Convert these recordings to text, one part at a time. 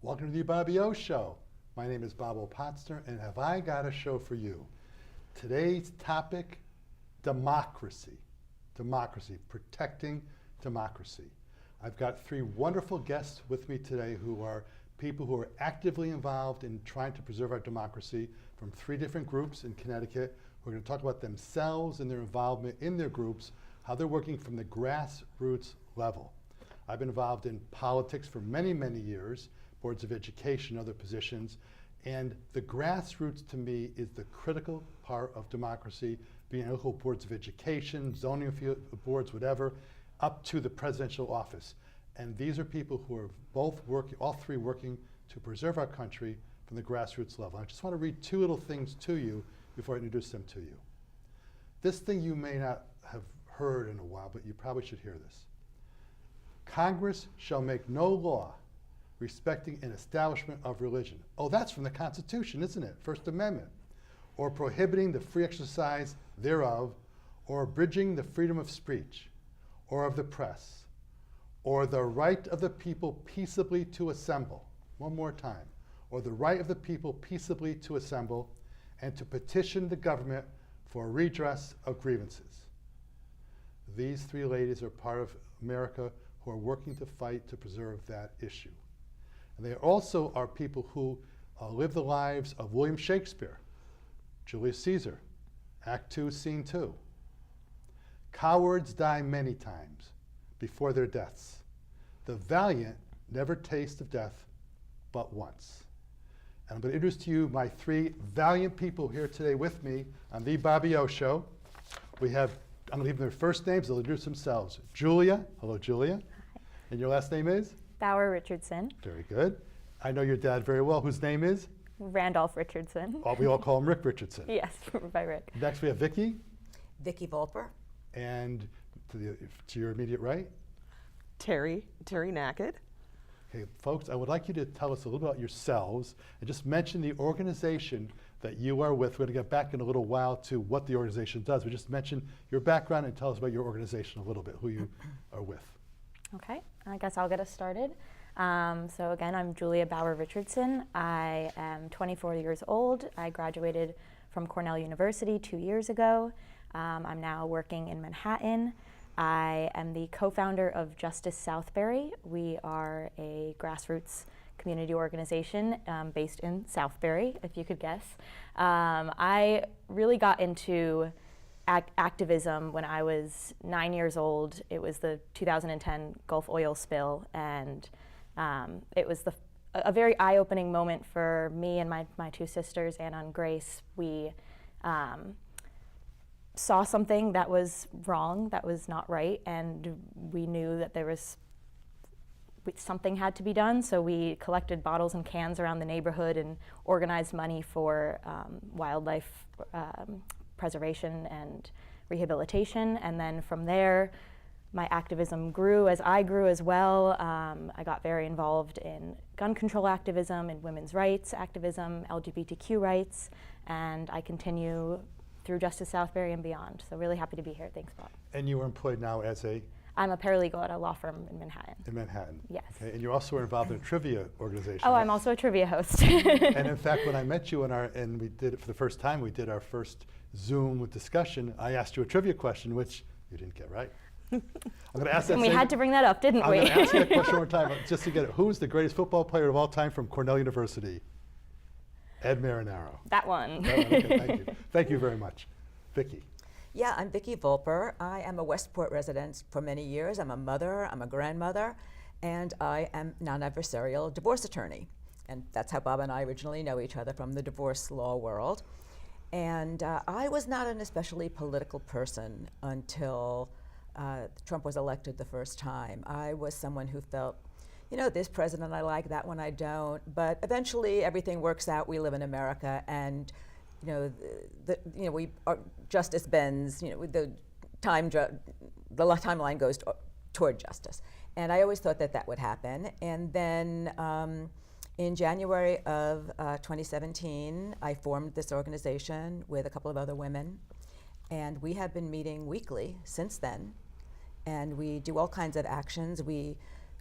Welcome to the Bobby O Show. My name is Bob O'Potsner, and have I got a show for you? Today's topic, democracy. Democracy, protecting democracy. I've got three wonderful guests with me today who are people who are actively involved in trying to preserve our democracy from three different groups in Connecticut. We're going to talk about themselves and their involvement in their groups, how they're working from the grassroots level. I've been involved in politics for many, many years, boards of education, other positions, and the grassroots to me is the critical part of democracy, being local boards of education, zoning boards, whatever, up to the presidential office. And these are people who are both working, all three working to preserve our country from the grassroots level. I just want to read two little things to you before I introduce them to you. This thing you may not have heard in a while, but you probably should hear this. Congress shall make no law respecting an establishment of religion. Oh, that's from the Constitution, isn't it? First Amendment. Or prohibiting the free exercise thereof, or abridging the freedom of speech, or of the press, or the right of the people peaceably to assemble. One more time. Or the right of the people peaceably to assemble and to petition the government for redress of grievances. These three ladies are part of America who are working to fight to preserve that issue. And they also are people who live the lives of William Shakespeare, Julius Caesar, Act 2, Scene 2. Cowards die many times before their deaths. The valiant never taste of death but once. And I'm going to introduce to you my three valiant people here today with me on the Bobby O Show. We have, I'm going to leave them their first names, they'll introduce themselves. Julia, hello Julia. Hi. And your last name is? Bauer Richardson. Very good. I know your dad very well, whose name is? Randolph Richardson. Oh, we all call him Rick Richardson. Yes, by Rick. Next we have Vicki. Vicki Volper. And to your immediate right? Terri Nackid. Okay, folks, I would like you to tell us a little about yourselves and just mention the organization that you are with. We're going to get back in a little while to what the organization does. We just mention your background and tell us about your organization a little bit, who you are with. Okay, I guess I'll get us started. So again, I'm Julia Bauer Richardson. I am 24 years old. I graduated from Cornell University 2 years ago. I'm now working in Manhattan. I am the co-founder of Justice Southbury. We are a grassroots community organization based in Southbury, if you could guess. I really got into activism when I was 9 years old. It was the 2010 Gulf oil spill, and it was a very eye-opening moment for me and my two sisters, Anna and Grace. We saw something that was wrong, that was not right, and we knew that there was something had to be done, so we collected bottles and cans around the neighborhood and organized money for wildlife preservation and rehabilitation. And then from there, my activism grew as I grew as well. I got very involved in gun control activism and women's rights activism, LGBTQ rights, and I continue through Justice Southbury and beyond. So really happy to be here. Thanks, Bob. And you are employed now as a? I'm a paralegal at a law firm in Manhattan. In Manhattan. Yes. Okay. And you also are involved in a trivia organization. Oh, right? I'm also a trivia host. And in fact, when I met you and we did it for the first time, we did our first Zoom discussion, I asked you a trivia question, which you didn't get right. I'm going to ask that. And we had to bring that up, didn't we? I'm going to ask you that question one more time, just to get it. Who is the greatest football player of all time from Cornell University? Ed Marinaro. That one. Okay, thank you. Thank you very much. Vicki. Yeah, I'm Vicki Volper. I am a Westport resident for many years. I'm a mother, I'm a grandmother, and I am non-adversarial divorce attorney. And that's how Bob and I originally know each other, from the divorce law world. And I was not an especially political person until Trump was elected the first time. I was someone who felt, you know, this president I like, that one I don't, but eventually everything works out. We live in America, and we are, justice bends. You know, the timeline goes toward justice, and I always thought that would happen. And then in January of 2017, I formed this organization with a couple of other women, and we have been meeting weekly since then. And we do all kinds of actions. We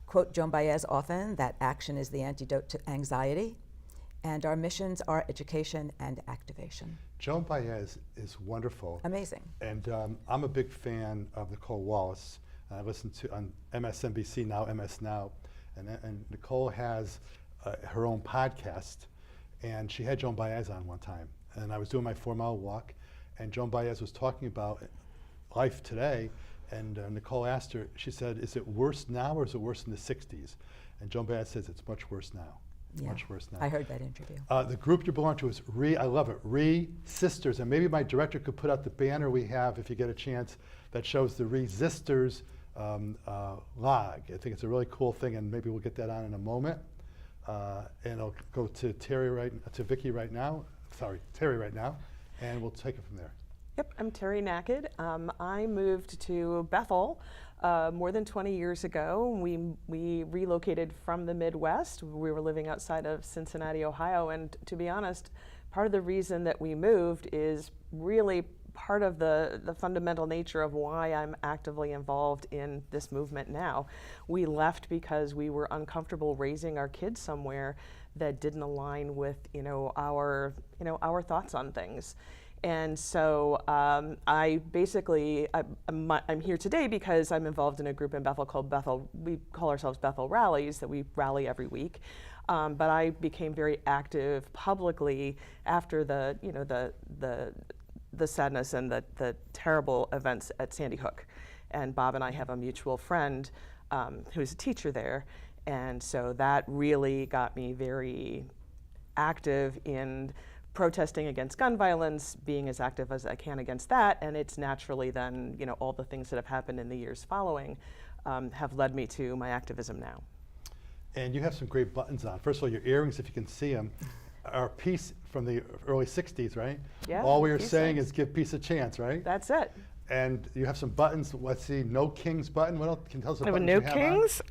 quote Joan Baez often that action is the antidote to anxiety, and our missions are education and activation. Joan Baez is wonderful. Amazing. And I'm a big fan of Nicole Wallace. I listen to on MSNBC now, MS Now, and Nicole has her own podcast, and she had Joan Baez on one time. And I was doing my 4-mile walk, and Joan Baez was talking about life today, and Nicole asked her, she said, is it worse now or is it worse in the 60s? And Joan Baez says it's much worse now. Yeah, much worse now. I heard that interview. The group you belong to is I love it, Sisters. And maybe my director could put out the banner we have, if you get a chance, that shows the Sisters log. I think it's a really cool thing, and maybe we'll get that on in a moment. And I'll go to Vicki right now. Sorry, Terri right now, and we'll take it from there. Yep, I'm Terri Nackid. I moved to Bethel more than 20 years ago. We relocated from the Midwest. We were living outside of Cincinnati, Ohio, and to be honest, part of the reason that we moved is really part of the fundamental nature of why I'm actively involved in this movement now. We left because we were uncomfortable raising our kids somewhere that didn't align with our thoughts on things. And so I'm here today because I'm involved in a group in Bethel called Bethel. We call ourselves Bethel Rallies, that we rally every week. But I became very active publicly after the sadness and the terrible events at Sandy Hook. And Bob and I have a mutual friend who's a teacher there. And so that really got me very active in protesting against gun violence, being as active as I can against that, and it's naturally then, all the things that have happened in the years following have led me to my activism now. And you have some great buttons on. First of all, your earrings, if you can see them, are a piece from the early 60s, right? Yeah. All we are saying is give peace a chance, right? That's it. And you have some buttons. Let's see, No Kings button. What else? Can you tell us I what have a buttons No you have Kings.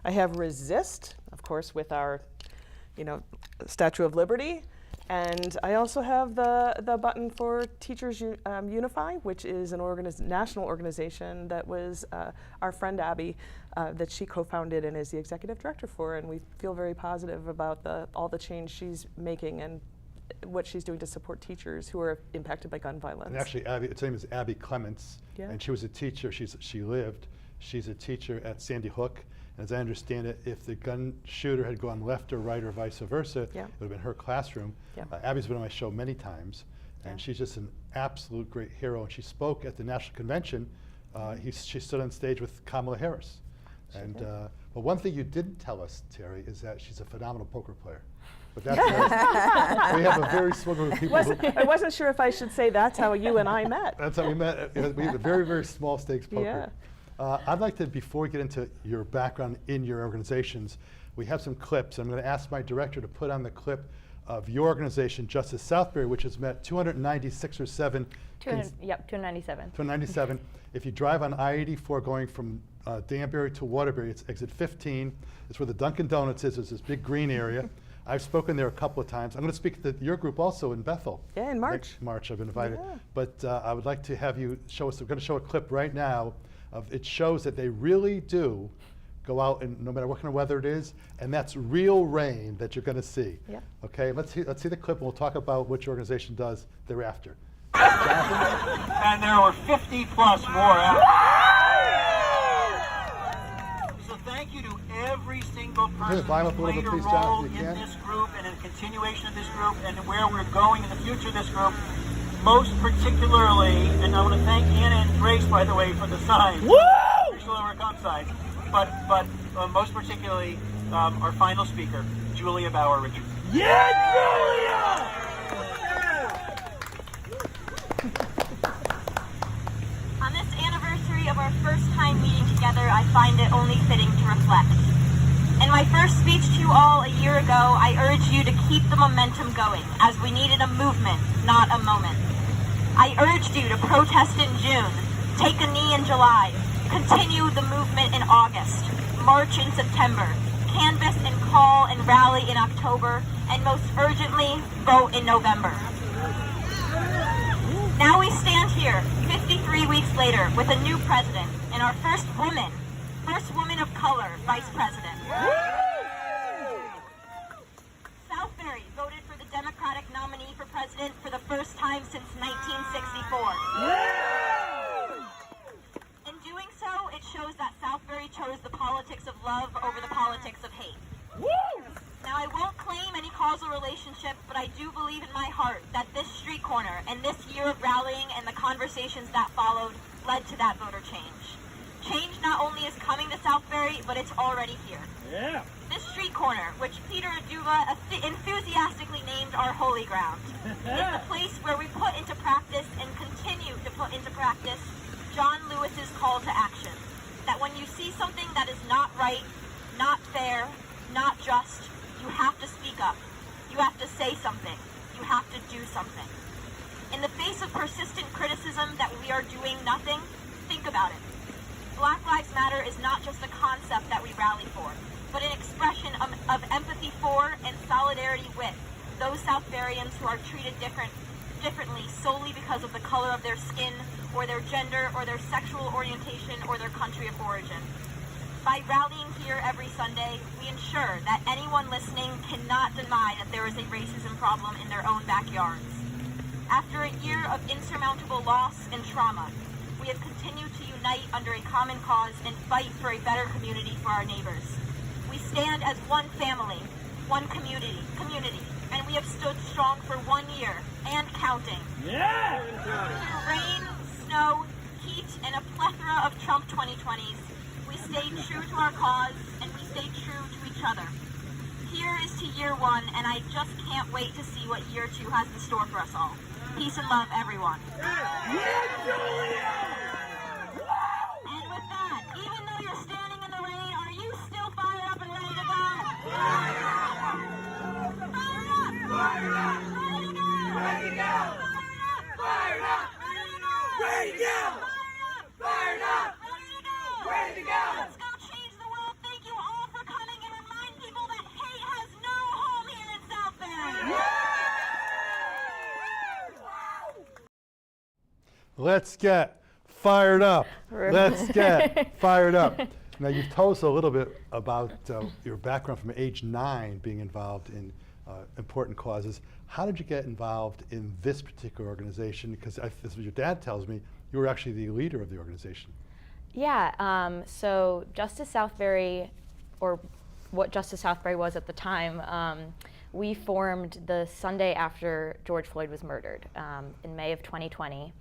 I have Resist, of course, with our, Statue of Liberty. And I also have the button for Teachers Unify, which is an national organization that was our friend Abby, that she co-founded and is the executive director for. And we feel very positive about all the change she's making and what she's doing to support teachers who are impacted by gun violence. And actually, Abby, her name is Abby Clements, Yeah. and she was a teacher. She's a teacher at Sandy Hook. And as I understand it, if the gun shooter had gone left or right or vice versa, Yeah. it would have been her classroom. Yeah. Abby's been on my show many times, and Yeah. she's just an absolute great hero. And she spoke at the National Convention. She stood on stage with Kamala Harris. But one thing you didn't tell us, Terri, is that she's a phenomenal poker player. But that's we have a very small group of people. I wasn't sure if I should say that's how you and I met. That's how we met. We had a very, very small stakes poker. Yeah. I'd like to, before we get into your background in your organizations, we have some clips. I'm going to ask my director to put on the clip of your organization, Justice Southbury, which has met 296 or 7. 297. 297. If you drive on I-84 going from Danbury to Waterbury, it's exit 15. It's where the Dunkin' Donuts is. There's this big green area. I've spoken there a couple of times. I'm going to speak to your group also in Bethel. Yeah, in March. Next March, I've been invited. Yeah. But I would like to have you show us, we're going to show a clip right now of, it shows that they really do go out, and no matter what kind of weather it is, and that's real rain that you're going to see. Yeah. Okay, let's see the clip, and we'll talk about what your organization does thereafter. And there were 50 plus more out. So thank you to every single person volume up a who little played bit, a please, role Jonathan, if you in can. this group and in the continuation of this group and where we're going in the future of this group. Most particularly, and I want to thank Anna and Grace, by the way, for the signs. Woo! Usually we're on side. But most particularly, our final speaker, Julia Bauer Richardson. Yeah, Julia! On this anniversary of our first time meeting together, I find it only fitting to reflect. In my first speech to you all a year ago, I urged you to keep the momentum going, as we needed a movement, not a moment. I urged you to protest in June, take a knee in July, continue the movement in August, march in September, canvass and call and rally in October, and most urgently, vote in November. Now we stand here, 53 weeks later, with a new president and our first women first woman of color vice president. Southbury voted for the Democratic nominee for president for the first time since 1964. In doing so, it shows that Southbury chose the politics of love over the politics of hate. Now, I won't claim any causal relationship, but I do believe in my heart that this street corner and this year of rallying and the conversations that followed led to that voter change. Change not only is coming to Southbury, but it's already here. Yeah. This street corner, which Peter Aduva enthusiastically named our holy ground, is the place where we put into practice and continue to put into practice John Lewis's call to action. That when you see something that is not right, not fair, not just, you have to speak up. You have to say something. You have to do something. In the face of persistent criticism that we are doing nothing, think about it. Black Lives Matter is not just a concept that we rally for, but an expression of empathy for and solidarity with those Southburyans who are treated differently solely because of the color of their skin, or their gender, or their sexual orientation, or their country of origin. By rallying here every Sunday, we ensure that anyone listening cannot deny that there is a racism problem in their own backyards. After a year of insurmountable loss and trauma, we have continued to unite under a common cause and fight for a better community for our neighbors. We stand as one family, one community, and we have stood strong for 1 year and counting. Yeah. Through rain, snow, heat, and a plethora of Trump 2020s, we stayed true to our cause, and we stayed true to each other. Here is to year one, and I just can't wait to see what year two has in store for us all. Peace and love, everyone. Yeah, Julia! And with that, even though you're standing in the rain, are you still fired up and ready to go? Fired up! Fired up! Fired up! Ready to go! Ready to go! Fired up! Fired up! Ready to go! Ready to go! Fired Fired up! up! Ready to go! Ready to go! Let's go change the world. Thank you all for coming, and remind people that hate has no home here in Southbury. Let's get fired up. Let's get fired up. Now, you've told us a little bit about your background from age 9 being involved in important causes. How did you get involved in this particular organization? Because this is what your dad tells me, you were actually the leader of the organization. Yeah, so Justice Southbury, or what Justice Southbury was at the time, we formed the Sunday after George Floyd was murdered in May of 2020.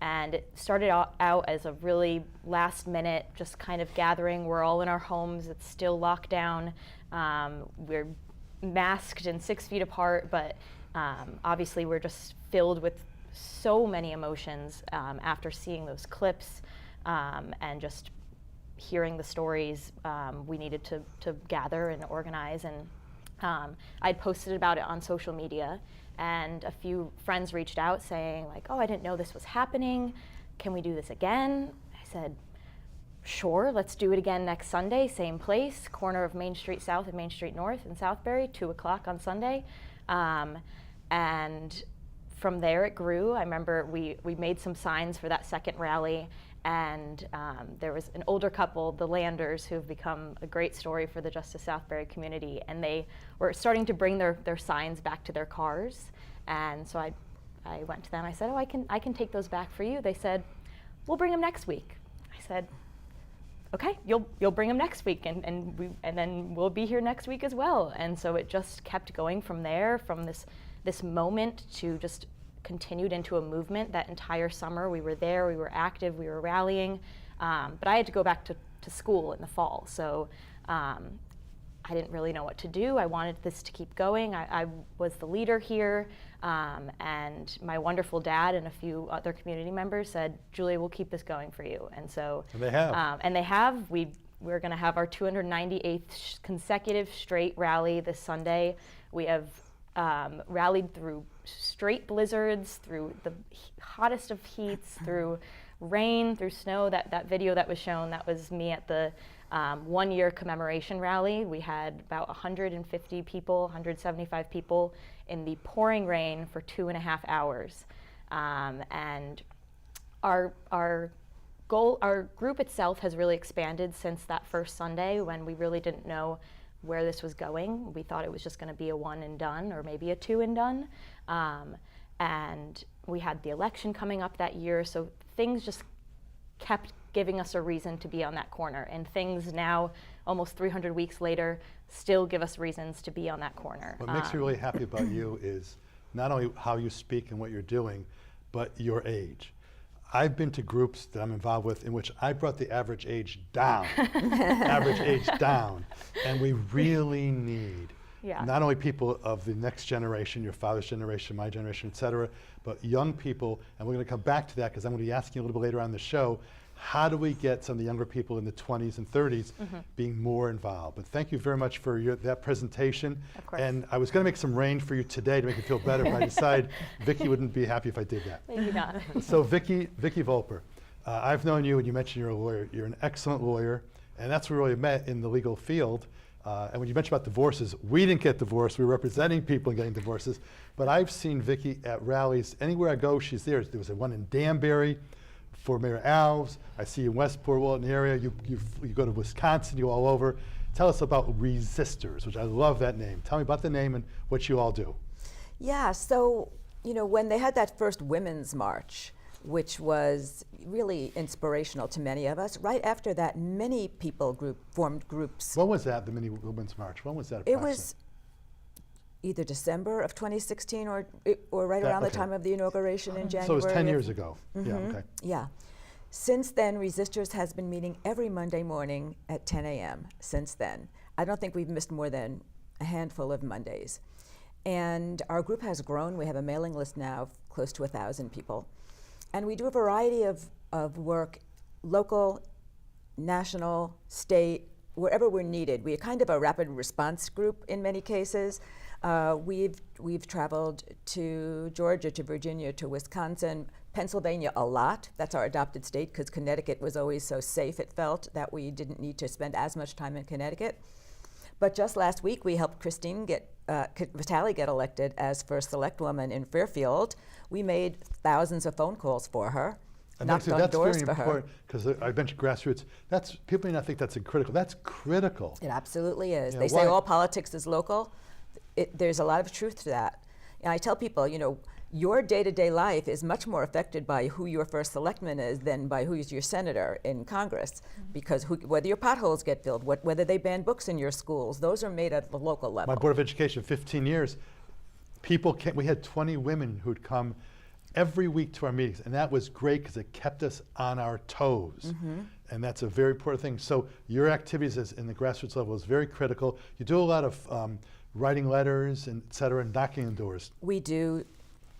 And it started out as a really last minute, just kind of gathering. We're all in our homes, it's still locked down. We're masked and 6 feet apart, but obviously we're just filled with so many emotions after seeing those clips and just hearing the stories. We needed to gather and organize, and I'd posted about it on social media, and a few friends reached out saying like, oh, I didn't know this was happening. Can we do this again? I said, sure, let's do it again next Sunday, same place, corner of Main Street South and Main Street North in Southbury, 2 o'clock on Sunday. And from there it grew. I remember we made some signs for that second rally, and there was an older couple, the Landers, who have become a great story for the Justice Southbury community, and they were starting to bring their signs back to their cars. And so I went to them, I said, oh, I can take those back for you. They said, we'll bring them next week. I said, okay, you'll bring them next week, and then we'll be here next week as well. And so it just kept going from there, from this moment to just continued into a movement. That entire summer we were there, we were active, we were rallying, but I had to go back to school in the fall, so I didn't really know what to do. I wanted this to keep going. I was the leader here, and my wonderful dad and a few other community members said, Julia, we'll keep this going for you. And so And they have. and they have. We're going to have our 298th consecutive straight rally this Sunday. We have rallied through straight blizzards, through the hottest of heats, through rain, through snow. That video that was shown, that was me at the 1 year commemoration rally. We had about 150 people, 175 people in the pouring rain for 2.5 hours. And our our group itself has really expanded since that first Sunday when we really didn't know where this was going. We thought it was just going to be a one and done or maybe a two and done. And we had the election coming up that year, so things just kept giving us a reason to be on that corner. And things now, almost 300 weeks later, still give us reasons to be on that corner. What makes me really happy about you is not only how you speak and what you're doing, but your age. I've been to groups that I'm involved with in which I brought the average age down, and we really need not only people of the next generation, your father's generation, my generation, et cetera, but young people, and we're going to come back to that because I'm going to be asking you a little bit later on in the show, how do we get some of the younger people in the 20s and 30s being more involved? But thank you very much for that presentation. Of course. And I was going to make some range for you today to make you feel better, but I decided Vicki wouldn't be happy if I did that. Maybe not. So Vicki Volper, I've known you, and you mentioned you're a lawyer. You're an excellent lawyer, and that's where we really met in the legal field. And when you mentioned about divorces, we didn't get divorced. We were representing people getting divorces. But I've seen Vicki at rallies. Anywhere I go, she's there. There was one in Danbury for Mayor Alves. I see you in Westport, Walton area. You go to Wisconsin, you all over. Tell us about Resistors, which I love that name. Tell me about the name and what you all do. Yeah, so, when they had that first Women's March, which was really inspirational to many of us, right after that, many people formed groups. When was that, the Mini Women's March? When was that? It was either December of 2016 or right around the time of the inauguration in January. So it was 10 years ago. Yeah, okay. Yeah. Since then, Resistors has been meeting every Monday morning at 10 a.m. since then. I don't think we've missed more than a handful of Mondays. And our group has grown. We have a mailing list now of close to 1,000 people. And we do a variety of work, local, national, state, wherever we're needed. We're kind of a rapid response group in many cases. We've traveled to Georgia, to Virginia, to Wisconsin, Pennsylvania a lot. That's our adopted state because Connecticut was always so safe, it felt, that we didn't need to spend as much time in Connecticut. But just last week, we helped Christine Vitale get elected as first select woman in Fairfield. We made thousands of phone calls for her, knocked on doors for her. That's very important because I mentioned grassroots. People may not think that's critical. That's critical. It absolutely is. They say all politics is local. There's a lot of truth to that. And I tell people, your day-to-day life is much more affected by who your first selectman is than by who's your senator in Congress. Because whether your potholes get filled, whether they ban books in your schools, those are made at the local level. My Board of Education, 15 years, we had 20 women who'd come every week to our meetings, and that was great because it kept us on our toes. And that's a very important thing. So your activities in the grassroots level is very critical. You do a lot of writing letters, and et cetera, and knocking on doors. We do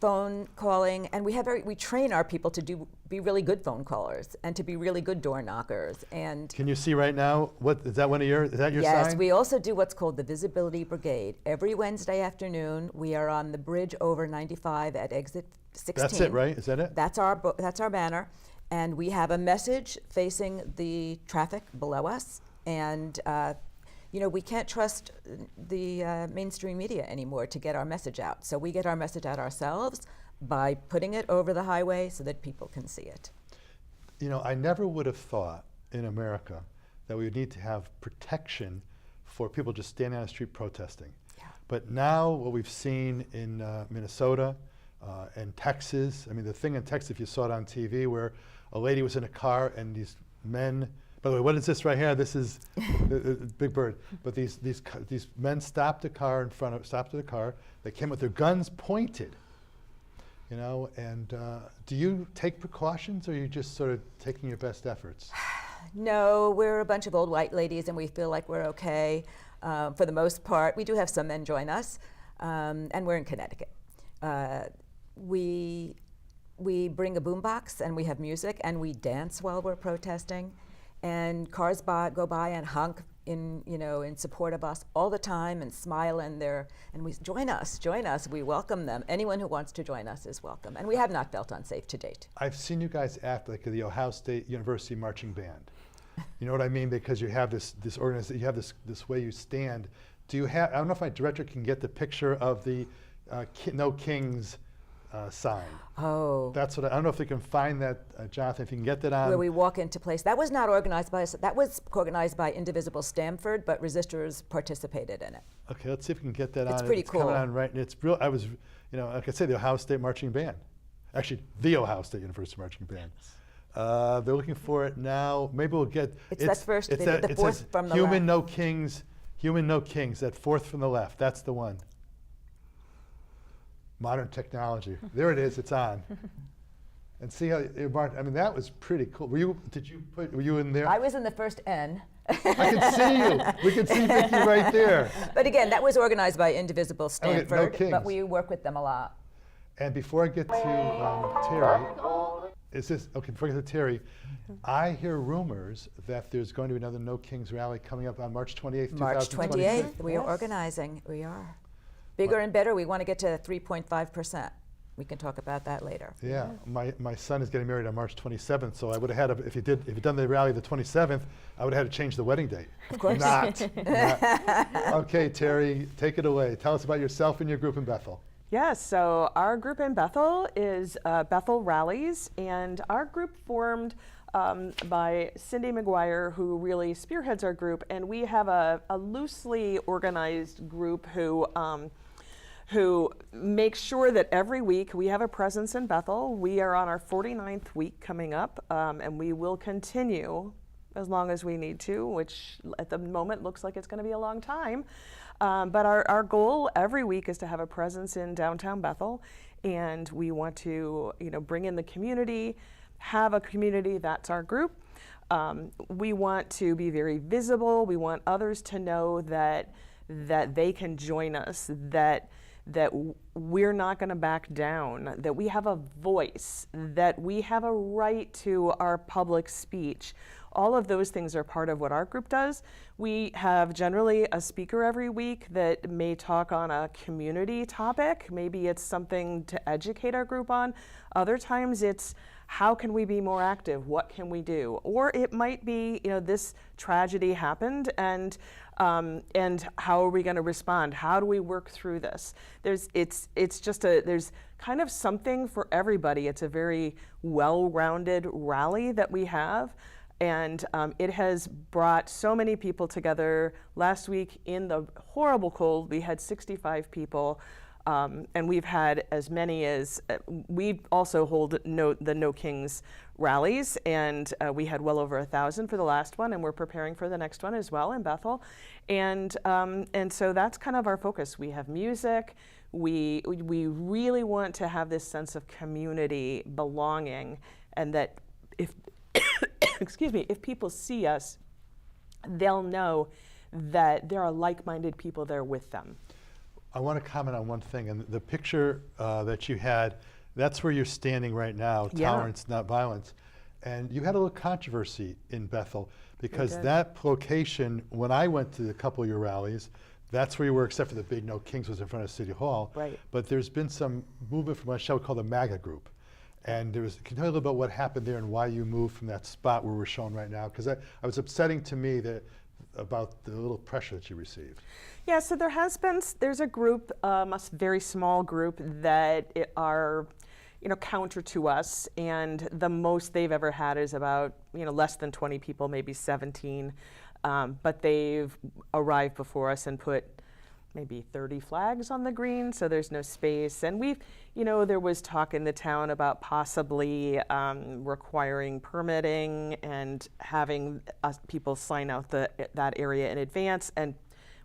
phone calling, and we train our people to be really good phone callers and to be really good door knockers. And can you see right now? Is that your sign? Yes, we also do what's called the Visibility Brigade. Every Wednesday afternoon, we are on the bridge over 95 at exit 16. That's it, right? Is that it? That's our banner, and we have a message facing the traffic below us, and we can't trust the mainstream media anymore to get our message out. So we get our message out ourselves by putting it over the highway so that people can see it. I never would have thought in America that we would need to have protection for people just standing on the street protesting. Yeah. But now what we've seen in Minnesota and Texas, the thing in Texas, if you saw it on TV, where a lady was in a car and these men, by the way, what is this right here? This is Big Bird. But these men stopped the car They came with their guns pointed, and do you take precautions, or are you just sort of taking your best efforts? No, we're a bunch of old white ladies, and we feel like we're okay for the most part. We do have some men join us, and we're in Connecticut. We bring a boombox, and we have music, and we dance while we're protesting. And cars go by and honk in support of us all the time and smile, and we join us. We welcome them. Anyone who wants to join us is welcome. And we have not felt unsafe to date. I've seen you guys act like the Ohio State University marching band. You know what I mean? Because you have this organization, you have this way you stand. Do you have? I don't know if my director can get the picture of the No Kings sign. Oh. That's what I don't know if they can find that, Jonathan. If you can get that on. Where we walk into place. That was not organized by us. That was organized by Indivisible Stamford, but resistors participated in it. Okay, let's see if we can get that on. It's pretty coming cool. on right. And it's real. I was, like I said, the Ohio State Marching Band. Actually, the Ohio State University Marching Band. They're looking for it now. Maybe we'll get. It's that first It's video, the it fourth says from the Human left. No Kings. Human No Kings. That fourth from the left. That's the one. Modern technology. There it is. It's on. And see how it marked. I mean, that was pretty cool. Were you in there? I was in the first N. I can see you. We can see Vicki right there. But again, that was organized by Indivisible No Stamford, Kings. but we work with them a lot. And before I get to Terri, before I get to Terri, I hear rumors that there's going to be another No Kings rally coming up on March 28th, March 2026. 28th, we are organizing. We are. Bigger and better. We want to get to 3.5%. We can talk about that later. Yeah, my son is getting married on March 27th, so I would have had, if you'd done the rally the 27th, I would have had to change the wedding date. Of course. Not. Okay, Terri, take it away. Tell us about yourself and your group in Bethel. Yes, so our group in Bethel is Bethel Rallies, and our group formed by Cindy McGuire, who really spearheads our group, and we have a loosely organized group who makes sure that every week we have a presence in Bethel. We are on our 49th week coming up, and we will continue as long as we need to, which at the moment looks like it's going to be a long time. But our goal every week is to have a presence in downtown Bethel, and we want to bring in the community, have a community. That's our group. We want to be very visible. We want others to know that they can join us, that we're not going to back down, that we have a voice, that we have a right to our public speech. All of those things are part of what our group does. We have generally a speaker every week that may talk on a community topic. Maybe it's something to educate our group on. Other times it's how can we be more active? What can we do? Or it might be, this tragedy happened and how are we going to respond? How do we work through this? There's kind of something for everybody. It's a very well-rounded rally that we have. And it has brought so many people together. Last week in the horrible cold, we had 65 people. And we've had as many as, we also hold the No Kings rallies, and we had well over 1,000 for the last one, and we're preparing for the next one as well in Bethel. And so that's kind of our focus. We have music. We really want to have this sense of community, belonging, and that if, excuse me, if people see us, they'll know that there are like-minded people there with them. I want to comment on one thing, and the picture that you had, that's where you're standing right now, Yeah. Tolerance, Not Violence. And you had a little controversy in Bethel because that location, when I went to a couple of your rallies, that's where you were, except for the big No Kings was in front of City Hall. Right. But there's been some movement from what shall we call the MAGA group. And can you tell me a little about what happened there and why you moved from that spot where we're shown right now? Because it was upsetting to me about the little pressure that you received. Yeah, so there's a group, a very small group that are, counter to us, and the most they've ever had is about, less than 20 people, maybe 17, but they've arrived before us and put maybe 30 flags on the green, so there's no space. And we've, there was talk in the town about possibly requiring permitting and having people sign out that area in advance. And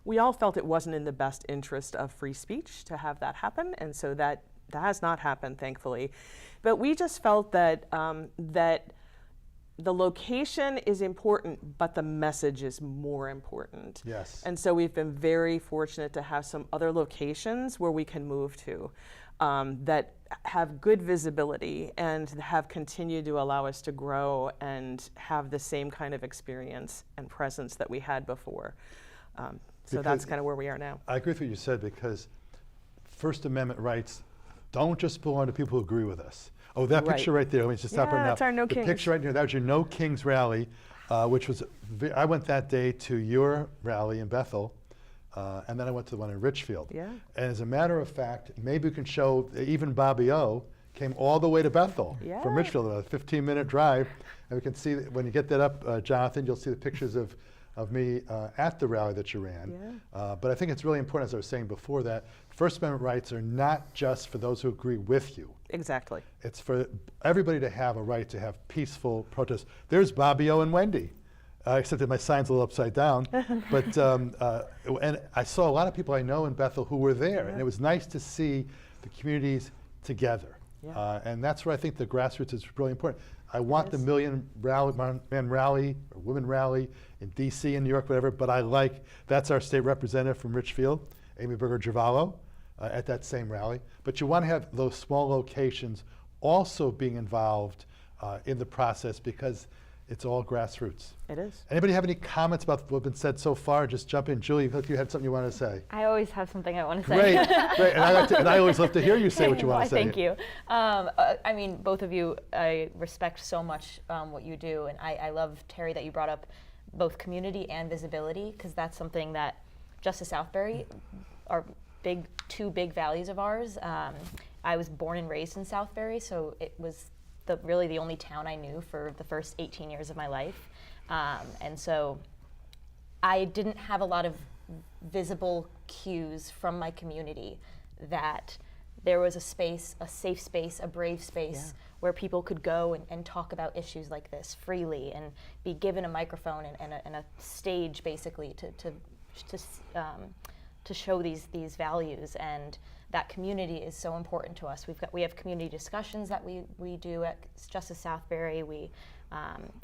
we all felt it wasn't in the best interest of free speech to have that happen, and so that has not happened, thankfully. But we just felt that that the location is important, but the message is more important. Yes. And so we've been very fortunate to have some other locations where we can move to that have good visibility and have continued to allow us to grow and have the same kind of experience and presence that we had before. So that's kind of where we are now. I agree with what you said, because First Amendment rights don't just belong to people who agree with us. Oh, that picture right there, let me just stop right now. That's our No The Kings. picture right here, that was your No Kings rally, which was, I went that day to your rally in Bethel, and then I went to the one in Richfield. Yeah. And as a matter of fact, maybe we can show even Bobby O came all the way to Bethel Yeah. from Richfield, a 15-minute drive. And we can see that when you get that up, Jonathan, you'll see the pictures of me at the rally that you ran. Yeah. But I think it's really important, as I was saying before, that First Amendment rights are not just for those who agree with you. Exactly. It's for everybody to have a right to have peaceful protest. There's Bobby O and Wendy, except that my sign's a little upside down. But and I saw a lot of people I know in Bethel who were there, and it was nice to see the communities together. Yeah. And that's where I think the grassroots is really important. I want the Million Man Rally or Women Rally in DC and New York, whatever, but that's our state representative from Richfield, Amy Berger-Giavallo, at that same rally. But you want to have those small locations also being involved in the process because it's all grassroots. It is. Anybody have any comments about what's been said so far? Just jump in. Julie, look, you had something you wanted to say. I always have something I want to say. Great, great. And I always love to hear you say what you want to say. Thank you. I mean, both of you, I respect so much what you do, and I love, Terri, that you brought up both community and visibility, because that's something that Justice Southbury are two big values of ours. I was born and raised in Southbury, so it was really the only town I knew for the first 18 years of my life. And so I didn't have a lot of visible cues from my community that there was a space, a safe space, a brave space where people could go and talk about issues like this freely and be given a microphone and a stage basically to show these values. And that community is so important to us. We have community discussions that we do at Justice Southbury. We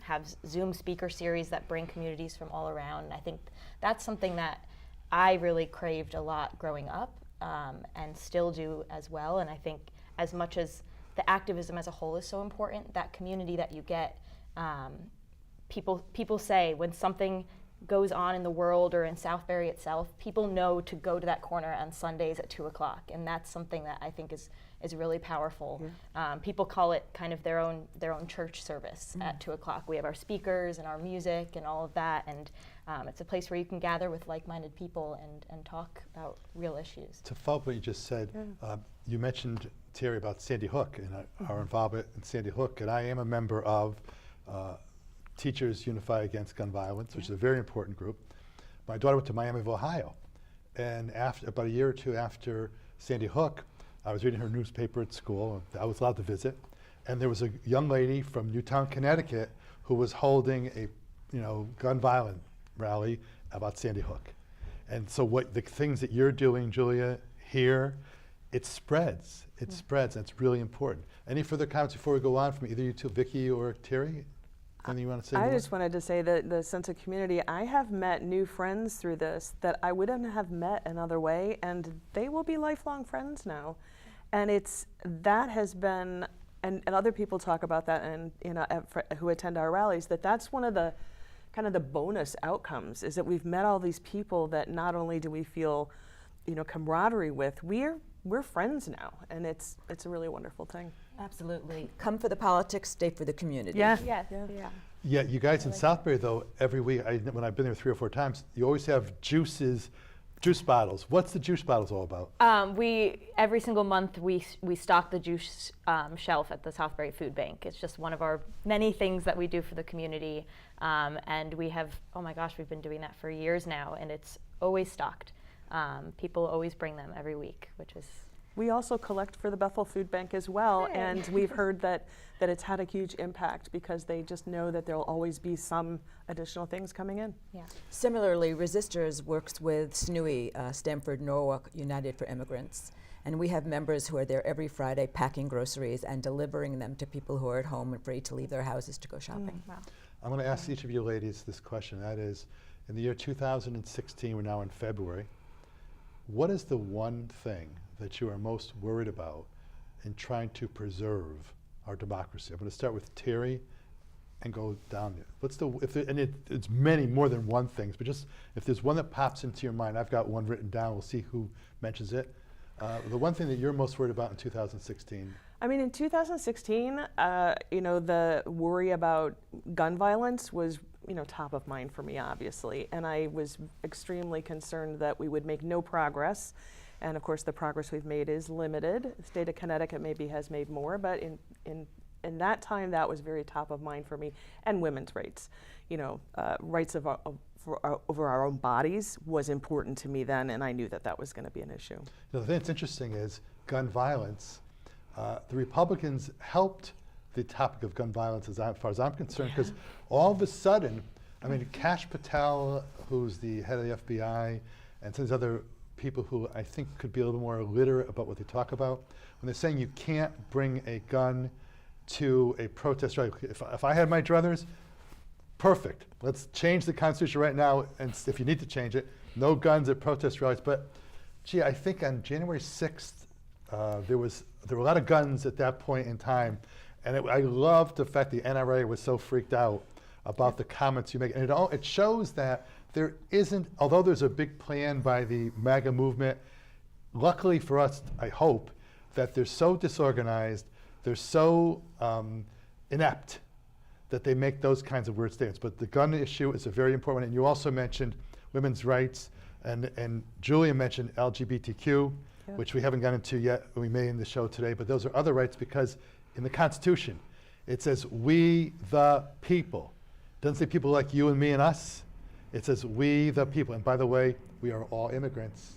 have Zoom speaker series that bring communities from all around. And I think that's something that I really craved a lot growing up, and still do as well. And I think as much as the activism as a whole is so important, that community that you get, people say when something goes on in the world or in Southbury itself, people know to go to that corner on Sundays at 2 o'clock, and that's something that I think is really powerful. People call it kind of their own church service at 2 o'clock. We have our speakers and our music and all of that, and it's a place where you can gather with like-minded people and talk about real issues. To follow up what you just said, you mentioned, Terri, about Sandy Hook and our involvement in Sandy Hook, and I am a member of Teachers Unify Against Gun Violence, which is a very important group. My daughter went to Miami of Ohio, and about a year or two after Sandy Hook, I was reading her newspaper at school. I was allowed to visit, and there was a young lady from Newtown, Connecticut, who was holding a gun violence rally about Sandy Hook. And so what the things that you're doing, Julia, here, it spreads. It spreads, and it's really important. Any further comments before we go on from either you two, Vicki or Terri? Anything you want to say? I just wanted to say that the sense of community, I have met new friends through this that I wouldn't have met another way, and they will be lifelong friends now. And that has been, and other people talk about that, and who attend our rallies, that's one of the kind of the bonus outcomes, is that we've met all these people that not only do we feel camaraderie with, we're friends now, and it's a really wonderful thing. Absolutely. Come for the politics, stay for the community. Yeah. Yes. Yeah. Yeah, you guys in Southbury, though, every week, when I've been there 3 or 4 times, you always have juice bottles. What's the juice bottles all about? Every single month we stock the juice shelf at the Southbury Food Bank. It's just one of our many things that we do for the community, and we have, oh my gosh, we've been doing that for years now, and it's always stocked. People always bring them every week, which is. We also collect for the Bethel Food Bank as well, and we've heard that it's had a huge impact because they just know that there'll always be some additional things coming in. Yeah. Similarly, Resistors works with SNUI, Stamford Norwalk United for Immigrants, and we have members who are there every Friday packing groceries and delivering them to people who are at home and afraid to leave their houses to go shopping. Wow. I'm going to ask each of you ladies this question. That is, in the year 2016, we're now in February, what is the one thing that you are most worried about in trying to preserve our democracy? I'm going to start with Terri and go down there. It's many more than one things, but just if there's one that pops into your mind, I've got one written down. We'll see who mentions it. The one thing that you're most worried about in 2016. I mean, in 2016, the worry about gun violence was top of mind for me, obviously. And I was extremely concerned that we would make no progress. And of course, the progress we've made is limited. The state of Connecticut maybe has made more, but in that time, that was very top of mind for me. And women's rights, rights over our own bodies was important to me then, and I knew that that was going to be an issue. The thing that's interesting is gun violence. The Republicans helped the topic of gun violence as far as I'm concerned, because all of a sudden, I mean, Kash Patel, who's the head of the FBI, and some of these other people who I think could be a little more literate about what they talk about, when they're saying you can't bring a gun to a protest rally. If I had my druthers, perfect. Let's change the Constitution right now, and if you need to change it, no guns at protest rallies. But gee, I think on January 6th, there were a lot of guns at that point in time, and I loved the fact the NRA was so freaked out about the comments you make. And it shows that there isn't, although there's a big plan by the MAGA movement, luckily for us, I hope, that they're so disorganized, they're so inept that they make those kinds of weird statements. But the gun issue is a very important one. And you also mentioned women's rights, and Julia mentioned LGBTQ, which we haven't gotten into yet. We may in the show today, but those are other rights because in the Constitution, it says we the people. It doesn't say people like you and me and us. It says we the people. And by the way, we are all immigrants.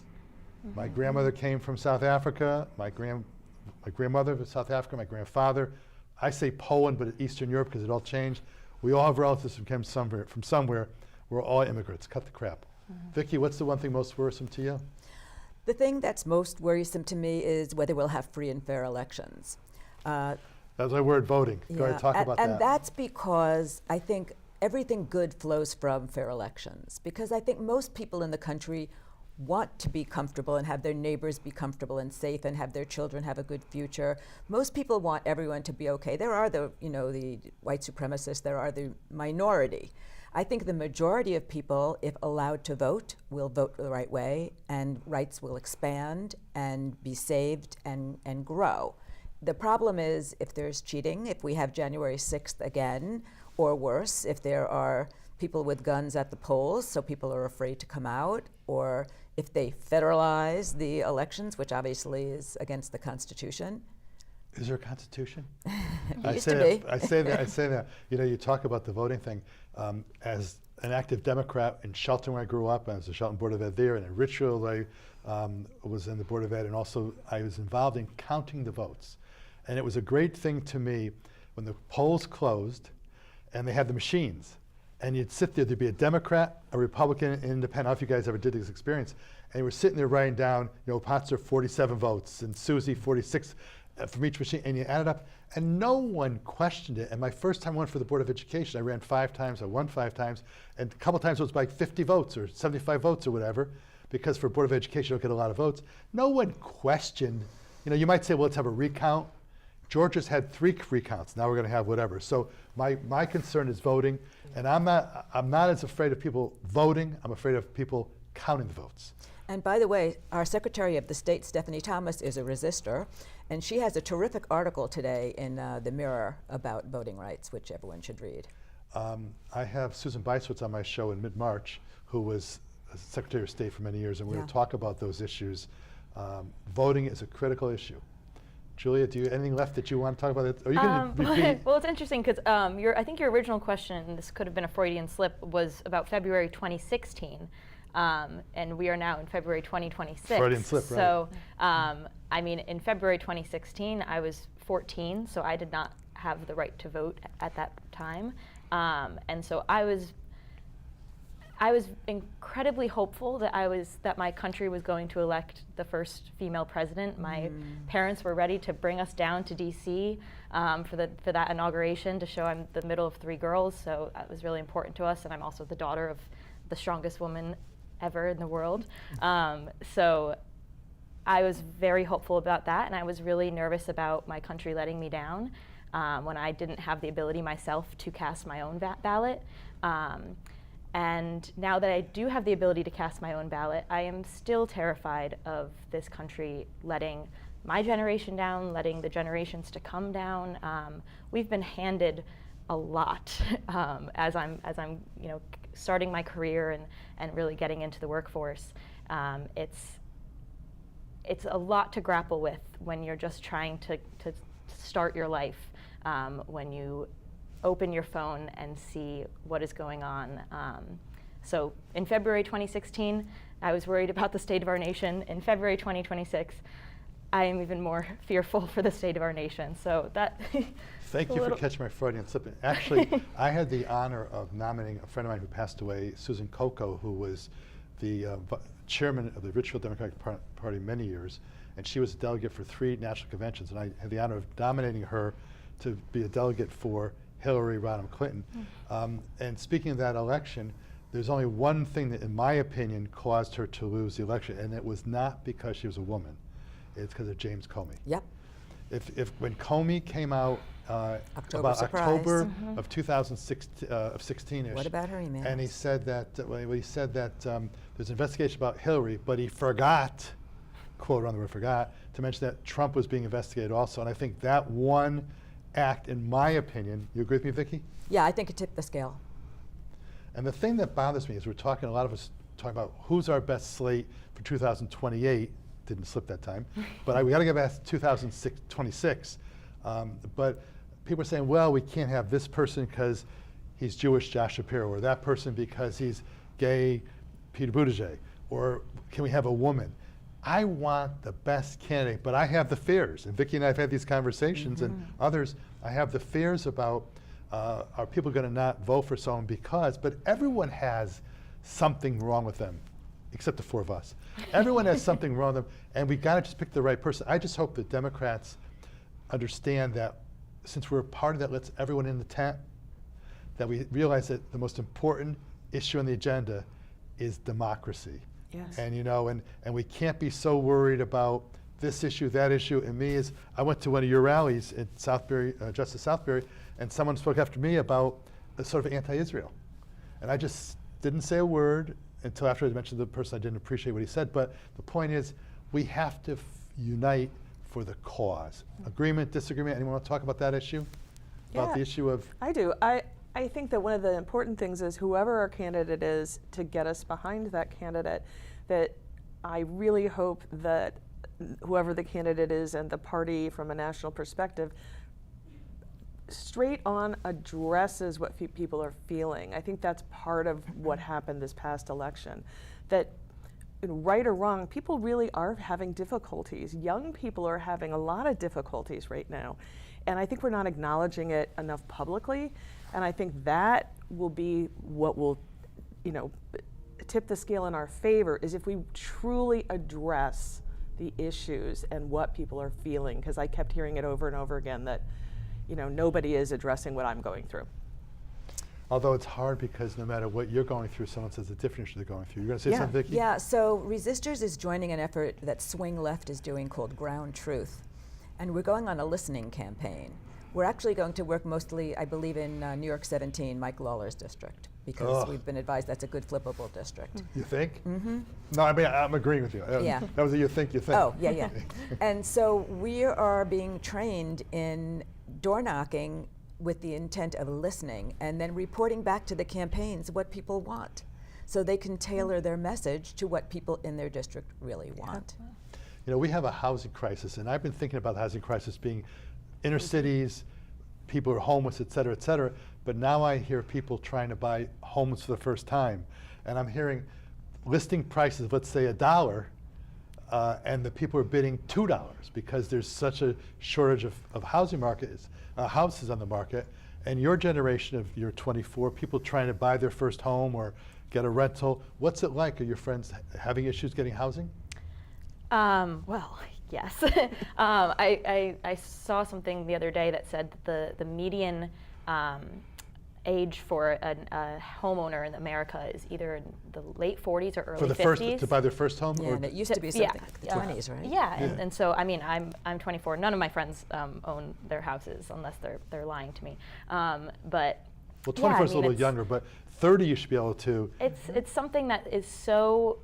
My grandmother came from South Africa. My grandmother was South Africa. My grandfather. I say Poland, but Eastern Europe because it all changed. We all have relatives who came from somewhere. We're all immigrants. Cut the crap. Vicki, what's the one thing most worrisome to you? The thing that's most worrisome to me is whether we'll have free and fair elections. That's my word, voting. Go ahead, talk about that. And that's because I think everything good flows from fair elections. Because I think most people in the country want to be comfortable and have their neighbors be comfortable and safe and have their children have a good future. Most people want everyone to be okay. There are the white supremacists, there are the minority. I think the majority of people, if allowed to vote, will vote the right way and rights will expand and be saved and grow. The problem is if there's cheating, if we have January 6th again, or worse, if there are people with guns at the polls, so people are afraid to come out, or if they federalize the elections, which obviously is against the Constitution. Is there a Constitution? I say that. You talk about the voting thing. As an active Democrat in Shelton, where I grew up, I was the Shelton Board of Ed there, and in Richfield, I was in the Board of Ed, and also I was involved in counting the votes. And it was a great thing to me when the polls closed and they had the machines. And you'd sit there, there'd be a Democrat, a Republican, an independent. I don't know if you guys ever did this experience. And you were sitting there writing down, Potzer 47 votes and Susie 46 from each machine, and you added up, and no one questioned it. And my first time I went for the Board of Education, I ran 5 times, I won 5 times, and a couple times it was by 50 votes or 75 votes or whatever, because for Board of Education you don't get a lot of votes. No one questioned, you might say, well, let's have a recount. Georgia's had 3 recounts. Now we're going to have whatever. So my concern is voting, and I'm not as afraid of people voting. I'm afraid of people counting the votes. And by the way, our Secretary of the State, Stephanie Thomas, is a resistor, and she has a terrific article today in the Mirror about voting rights, which everyone should read. I have Susan Beiswitz on my show in mid-March, who was Secretary of State for many years, and we're going to talk about those issues. Voting is a critical issue. Julia, do you have anything left that you want to talk about? Are you going to repeat? Well, it's interesting because I think your original question, and this could have been a Freudian slip, was about February 2016. And we are now in February 2026. Freudian slip, right. So, in February 2016, I was 14, so I did not have the right to vote at that time. And so I was incredibly hopeful that my country was going to elect the first female president. My parents were ready to bring us down to DC for that inauguration to show I'm the middle of 3 girls, so that was really important to us, and I'm also the daughter of the strongest woman ever in the world. So I was very hopeful about that, and I was really nervous about my country letting me down when I didn't have the ability myself to cast my own ballot. And now that I do have the ability to cast my own ballot, I am still terrified of this country letting my generation down, letting the generations to come down. We've been handed a lot as I'm starting my career and really getting into the workforce. It's a lot to grapple with when you're just trying to start your life, when you open your phone and see what is going on. So in February 2016, I was worried about the state of our nation. In February 2026, I am even more fearful for the state of our nation. So that. Thank you for catching my Freudian slip. Actually, I had the honor of nominating a friend of mine who passed away, Susan Coco, who was the chairman of the Richfield Democratic Party many years, and she was a delegate for 3 national conventions, and I had the honor of nominating her to be a delegate for Hillary Rodham Clinton. And speaking of that election, there's only one thing that, in my opinion, caused her to lose the election, and it was not because she was a woman. It's because of James Comey. Yep. If when Comey came out October surprise. October of 2016-ish. What about her emails? And he said that there's an investigation about Hillary, but he forgot, quote on the word forgot, to mention that Trump was being investigated also. And I think that one act, in my opinion, you agree with me, Vicki? Yeah, I think it tipped the scale. And the thing that bothers me is a lot of us talking about who's our best slate for 2028. Didn't slip that time, but we got to get back to 2026. But people are saying, well, we can't have this person because he's Jewish, Josh Shapiro, or that person because he's gay, Peter Buttigieg, or can we have a woman? I want the best candidate, but I have the fears, and Vicki and I have had these conversations, and others, I have the fears about are people going to not vote for someone because, but everyone has something wrong with them, except the 4 of us. Everyone has something wrong with them, and we got to just pick the right person. I just hope that Democrats understand that since we're a party that lets everyone in the tent, that we realize that the most important issue on the agenda is democracy. Yes. And and we can't be so worried about this issue, that issue. And I went to one of your rallies in Southbury, Justice Southbury, and someone spoke after me about a sort of anti-Israel. And I just didn't say a word until after I mentioned the person I didn't appreciate what he said. But the point is, we have to unite for the cause. Agreement, disagreement, anyone want to talk about that issue? About the issue of? I do. I think that one of the important things is whoever our candidate is, to get us behind that candidate, that I really hope that whoever the candidate is and the party from a national perspective straight on addresses what people are feeling. I think that's part of what happened this past election. That right or wrong, people really are having difficulties. Young people are having a lot of difficulties right now. And I think we're not acknowledging it enough publicly. And I think that will be what will, tip the scale in our favor, is if we truly address the issues and what people are feeling. Because I kept hearing it over and over again that, nobody is addressing what I'm going through. Although it's hard because no matter what you're going through, someone says a different issue they're going through. You're going to say something, Vicki? Yeah, so Resistors is joining an effort that Swing Left is doing called Ground Truth. And we're going on a listening campaign. We're actually going to work mostly, I believe, in New York 17, Mike Lawler's district, because we've been advised that's a good flippable district. You think? Mm-hmm. No, I mean, I'm agreeing with you. Yeah. That was a you think. Oh, yeah. And so we are being trained in door knocking with the intent of listening and then reporting back to the campaigns what people want, so they can tailor their message to what people in their district really want. We have a housing crisis, and I've been thinking about the housing crisis being inner cities, people are homeless, et cetera, but now I hear people trying to buy homes for the first time, and I'm hearing listing prices, let's say $1, and the people are bidding $2 because there's such a shortage of housing markets, houses on the market. And your generation of you're 24, people trying to buy their first home or get a rental, what's it like? Are your friends having issues getting housing? Well, yes. I saw something the other day that said that the median age for a homeowner in America is either in the late 40s or early 50s. To buy their first home? Yeah, and it used to be something like the 20s, right? Yeah, and so, I mean, I'm 24. None of my friends own their houses unless they're lying to me. But well, 24 is a little younger, but 30 you should be able to. It's something that is so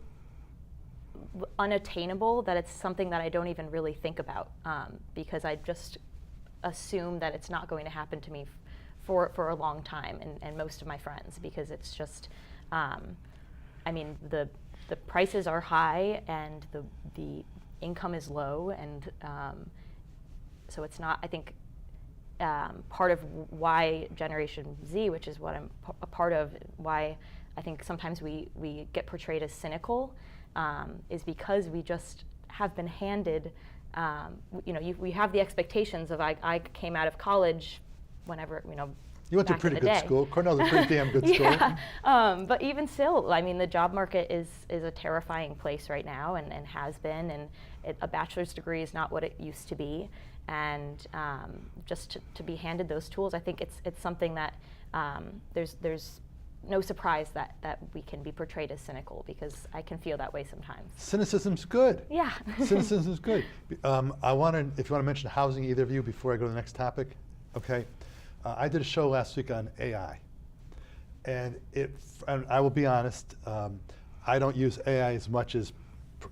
unattainable that it's something that I don't even really think about, because I just assume that it's not going to happen to me for a long time, and most of my friends, because it's just, I mean, the prices are high and the income is low, and so it's not, I think, part of why Generation Z, which is what I'm a part of, why I think sometimes we get portrayed as cynical, is because we just have been handed, we have the expectations of, I came out of college whenever, You went to a back in pretty the good day. school. Cornell's a pretty damn good school. Yeah, but even still, I mean, the job market is a terrifying place right now, and has been, and a bachelor's degree is not what it used to be, and just to be handed those tools, I think it's something that there's no surprise that we can be portrayed as cynical, because I can feel that way sometimes. Cynicism's good. Yeah. Cynicism's good. If you want to mention housing, either of you, before I go to the next topic, okay? I did a show last week on AI, and I will be honest, I don't use AI as much as,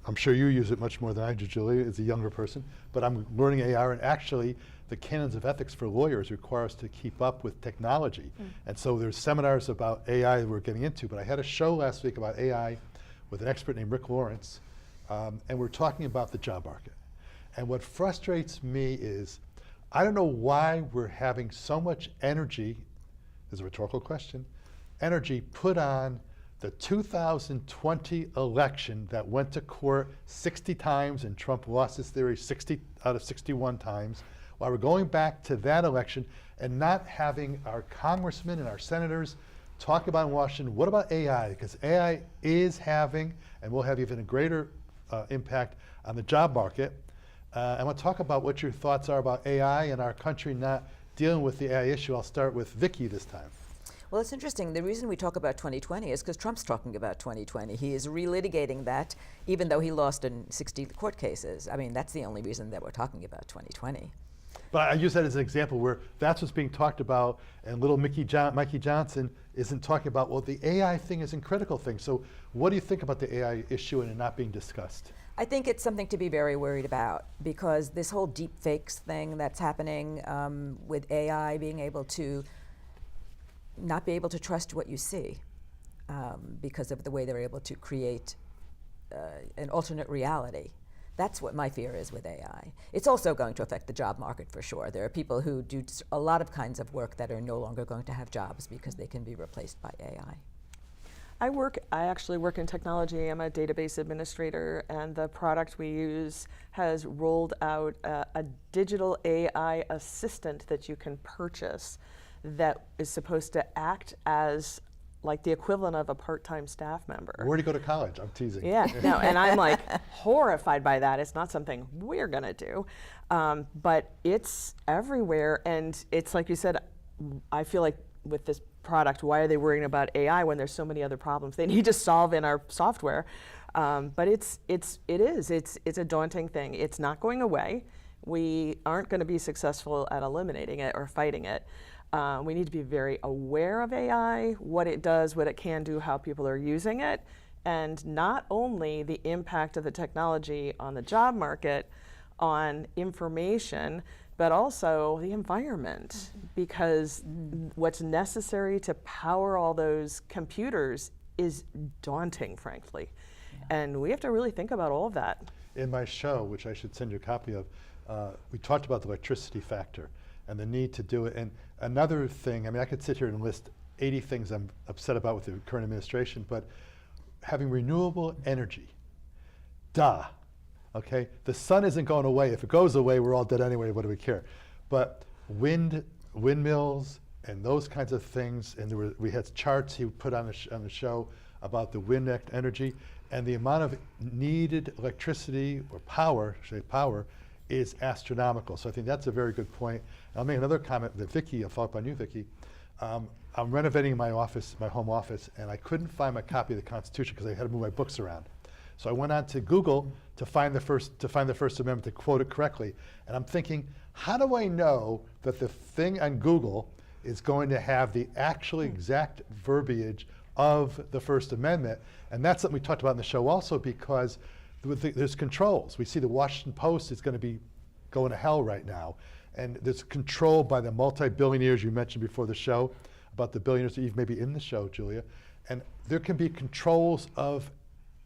I'm sure you use it much more than I do, Julie, as a younger person, but I'm learning AI, and actually the canons of ethics for lawyers require us to keep up with technology. And so there's seminars about AI that we're getting into, but I had a show last week about AI with an expert named Rick Lawrence, and we're talking about the job market. And what frustrates me is, I don't know why we're having so much energy, this is a rhetorical question, energy put on the 2020 election that went to court 60 times and Trump lost his theory 60 out of 61 times, while we're going back to that election and not having our congressmen and our senators talk about in Washington, what about AI? Because AI is having, and will have even a greater impact on the job market. I want to talk about what your thoughts are about AI and our country not dealing with the AI issue. I'll start with Vicki this time. Well, it's interesting. The reason we talk about 2020 is because Trump's talking about 2020. He is relitigating that, even though he lost in 60 court cases. I mean, that's the only reason that we're talking about 2020. But I use that as an example where that's what's being talked about, and little Mikey Johnson isn't talking about, well, the AI thing is a critical thing. So what do you think about the AI issue and it not being discussed? I think it's something to be very worried about, because this whole deep fakes thing that's happening with AI being able to not be able to trust what you see because of the way they're able to create an alternate reality. That's what my fear is with AI. It's also going to affect the job market for sure. There are people who do a lot of kinds of work that are no longer going to have jobs because they can be replaced by AI. I actually work in technology. I'm a database administrator, and the product we use has rolled out a digital AI assistant that you can purchase that is supposed to act as like the equivalent of a part-time staff member. Where'd you go to college? I'm teasing. Yeah, no, and I'm like horrified by that. It's not something we're gonna do, but it's everywhere, and it's like you said, I feel like with this product, why are they worrying about AI when there's so many other problems they need to solve in our software? But it's a daunting thing. It's not going away. We aren't going to be successful at eliminating it or fighting it. We need to be very aware of AI, what it does, what it can do, how people are using it, and not only the impact of the technology on the job market, on information, but also the environment, because what's necessary to power all those computers is daunting, frankly. Yeah. And we have to really think about all of that. In my show, which I should send you a copy of, we talked about the electricity factor and the need to do it. And another thing, I mean, I could sit here and list 80 things I'm upset about with the current administration, but having renewable energy, okay? The sun isn't going away. If it goes away, we're all dead anyway, what do we care? But windmills and those kinds of things, and we had charts he put on the show about the wind energy, and the amount of needed electricity or power is astronomical. So I think that's a very good point. I'll make another comment that Vicki, I'll follow up on you, Vicki. I'm renovating my office, my home office, and I couldn't find my copy of the Constitution because I had to move my books around. So I went on to Google to find the First Amendment, to quote it correctly. And I'm thinking, how do I know that the thing on Google is going to have the actual exact verbiage of the First Amendment? And that's something we talked about in the show also, because there's controls. We see the Washington Post is going to be going to hell right now. And there's control by the multi-billionaires you mentioned before the show, about the billionaires that you've maybe in the show, Julia. And there can be controls of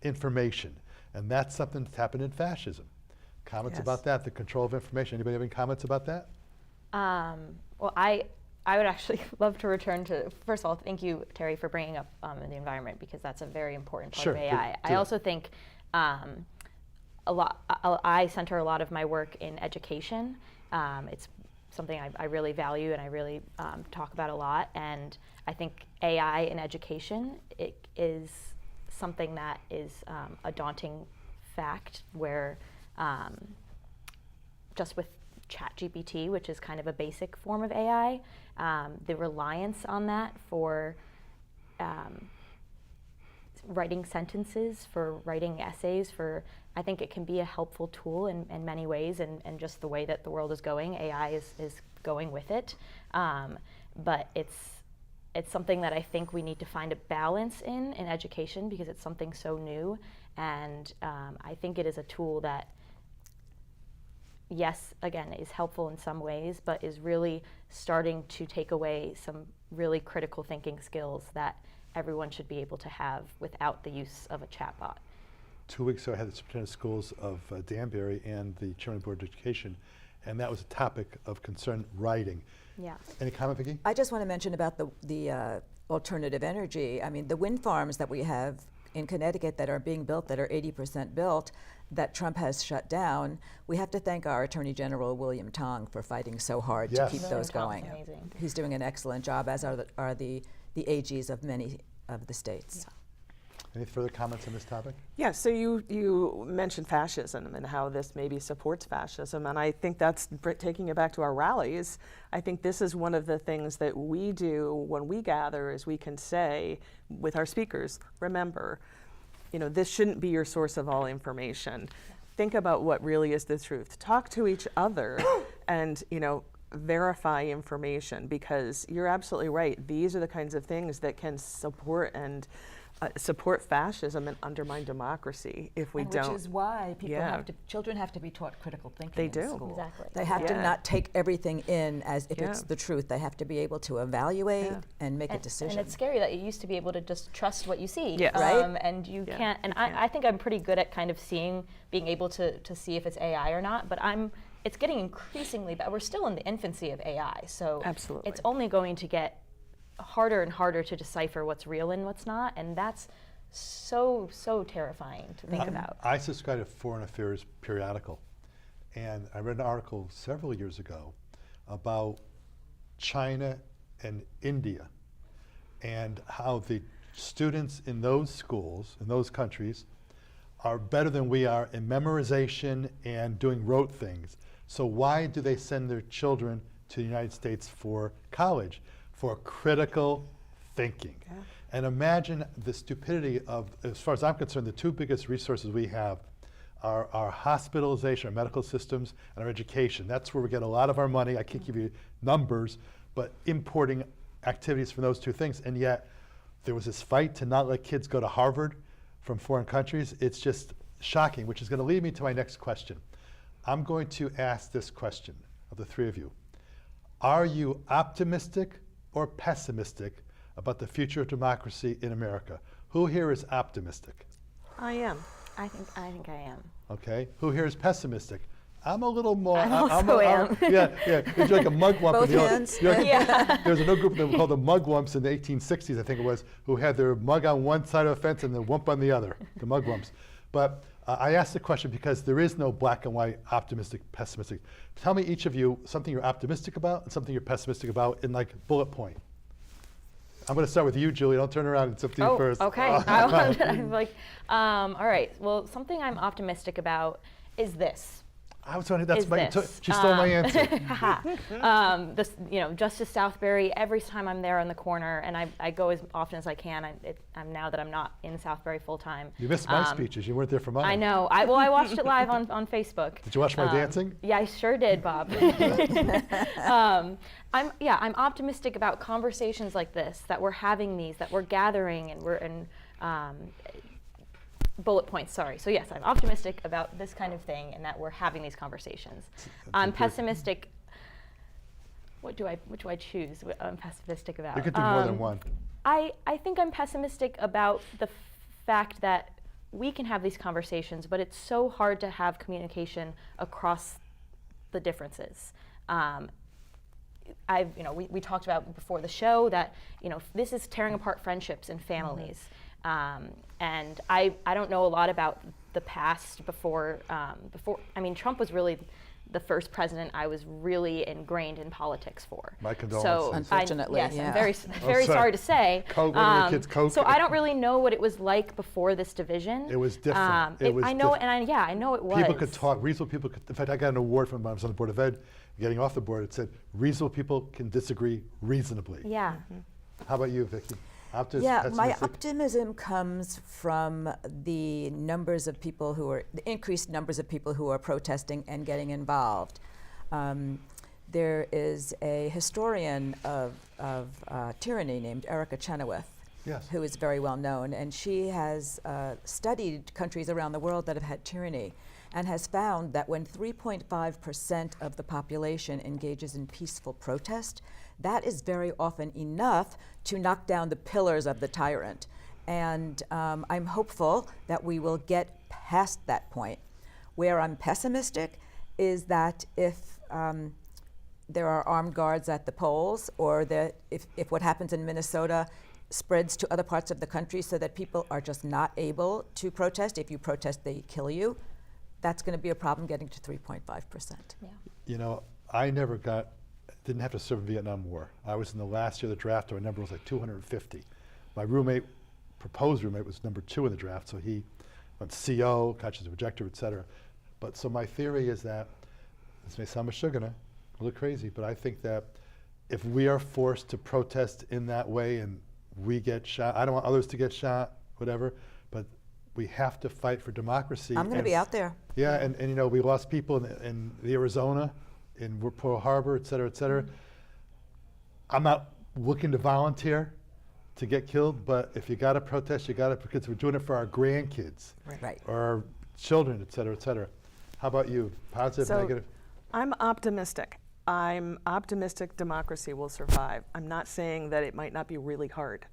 information. And that's something that's happened in fascism. Comments Yes. about that, the control of information. Anybody have any comments about that? Well, I would actually love to return to, first of all, thank you, Terri, for bringing up the environment, because that's a very important part Sure, of AI. do I it. also think I center a lot of my work in education. It's something I really value and I really talk about a lot. And I think AI in education, it is something that is a daunting fact, where just with ChatGPT, which is kind of a basic form of AI, the reliance on that for writing sentences, for writing essays, I think it can be a helpful tool in many ways, and just the way that the world is going, AI is going with it. But it's something that I think we need to find a balance in education, because it's something so new, and I think it is a tool that, yes, again, is helpful in some ways, but is really starting to take away some really critical thinking skills that everyone should be able to have without the use of a chatbot. 2 weeks ago, I had the superintendent of schools of Danbury and the chairman of the Board of Education, and that was a topic of concern, writing. Yeah. Any comment, Vicki? I just want to mention about the alternative energy. I mean, the wind farms that we have in Connecticut that are being built, that are 80% built, that Trump has shut down, we have to thank our Attorney General, William Tong, for fighting so hard Yes. to keep William those Tong's going. amazing. He's doing an excellent job, as are the AGs of many of the states. Yeah. Any further comments on this topic? Yeah, so you mentioned fascism and how this maybe supports fascism, and I think that's taking it back to our rallies. I think this is one of the things that we do when we gather, is we can say with our speakers, remember, this shouldn't be your source of all information. Think about what really is the truth. Talk to each other and, verify information, because you're absolutely right. These are the kinds of things that can support and support fascism and undermine democracy if we don't. Which is why Yeah. children have to be taught critical thinking They in do. school. Exactly. They have to Yeah. not take everything in as if Yeah. it's the truth. They have to be able to evaluate Yeah. and make a decision. And it's scary that you used to be able to just trust what you see, Yes. Right. And you Yeah. can't. And can't. I think I'm pretty good at kind of being able to see if it's AI or not. But it's getting increasingly, but we're still in the infancy of AI. So Absolutely. it's only going to get harder and harder to decipher what's real and what's not, and that's so terrifying to think about. I subscribe to Foreign Affairs periodical, and I read an article several years ago about China and India, and how the students in those schools, in those countries, are better than we are in memorization and doing rote things. So why do they send their children to the United States for college? For critical thinking. Yeah. And imagine the stupidity of, as far as I'm concerned, the two biggest resources we have are our hospitalization, our medical systems, and our education. That's where we get a lot of our money. I can't give you numbers, but importing activities from those two things. And yet, there was this fight to not let kids go to Harvard from foreign countries. It's just shocking, which is going to lead me to my next question. I'm going to ask this question of the three of you. Are you optimistic or pessimistic about the future of democracy in America? Who here is optimistic? I am. I think I am. Okay. Who here is pessimistic? I'm a little more. I also am. Yeah. It's like a mugwump. Both in the old- hands. you're like- Yeah. There's another group that were called the mugwumps in the 1860s, I think it was, who had their mug on one side of the fence and the wump on the other, the mugwumps. But I asked the question because there is no black and white, optimistic, pessimistic. Tell me, each of you, something you're optimistic about and something you're pessimistic about in like bullet point. I'm going to start with you, Julie. Don't turn around. It's up to you first. Okay. I'm like, all right. Well, something I'm optimistic about is this. I was wondering, that's Is my, this. she stole my answer. This, Justice Southbury. Every time I'm there on the corner, and I go as often as I can. I'm now that I'm not in Southbury full time. You missed my speeches. You weren't there for mine. I know. I watched it live on Facebook. Did you watch my dancing? Yeah, I sure did, Bob. I'm optimistic about conversations like this, that we're having these, that we're gathering, and bullet points, sorry. So yes, I'm optimistic about this kind of thing and that we're having these conversations. I'm pessimistic. Which do I choose? What I'm pessimistic about. You could do more than one. I think I'm pessimistic about the fact that we can have these conversations, but it's so hard to have communication across the differences. We talked about before the show that this is tearing apart friendships and families, and I don't know a lot about the past before. I mean, Trump was really the first president I was really ingrained in politics for. My condolences. So Unfortunately, yes, yeah. I'm very sorry to say. Coke, one of your kids Coke. So I don't really know what it was like before this division. It was different. I know, and I know it was. People could talk. Reasonable people could. In fact, I got an award from when I was on the Board of Ed. Getting off the board, it said reasonable people can disagree reasonably. Yeah. How about you, Vicki? Yeah, my Pessimistic? optimism comes from the increased numbers of people who are protesting and getting involved. There is a historian of tyranny named Erica Chenoweth, Yes. who is very well known, and she has studied countries around the world that have had tyranny, and has found that when 3.5% of the population engages in peaceful protest, that is very often enough to knock down the pillars of the tyrant. And I'm hopeful that we will get past that point. Where I'm pessimistic is that if there are armed guards at the polls, or that if what happens in Minnesota spreads to other parts of the country so that people are just not able to protest. If you protest, they kill you. That's going to be a problem getting to 3.5%. Yeah. I didn't have to serve in the Vietnam War. I was in the last year of the draft, my number was like 250. My proposed roommate was number 2 in the draft, so he went CO, conscious projector, et cetera. But so my theory is that, this may sound a little crazy, but I think that if we are forced to protest in that way and we get shot, I don't want others to get shot, whatever, but we have to fight for democracy. I'm going to be out there. Yeah, and we lost people in the Arizona, in Pearl Harbor, et cetera, et cetera. I'm not looking to volunteer to get killed, but if you got to protest, you got to, because we're doing it for our grandkids, Right. or our children, et cetera, et cetera. How about you? Positive, negative? I'm optimistic. I'm optimistic democracy will survive. I'm not saying that it might not be really hard,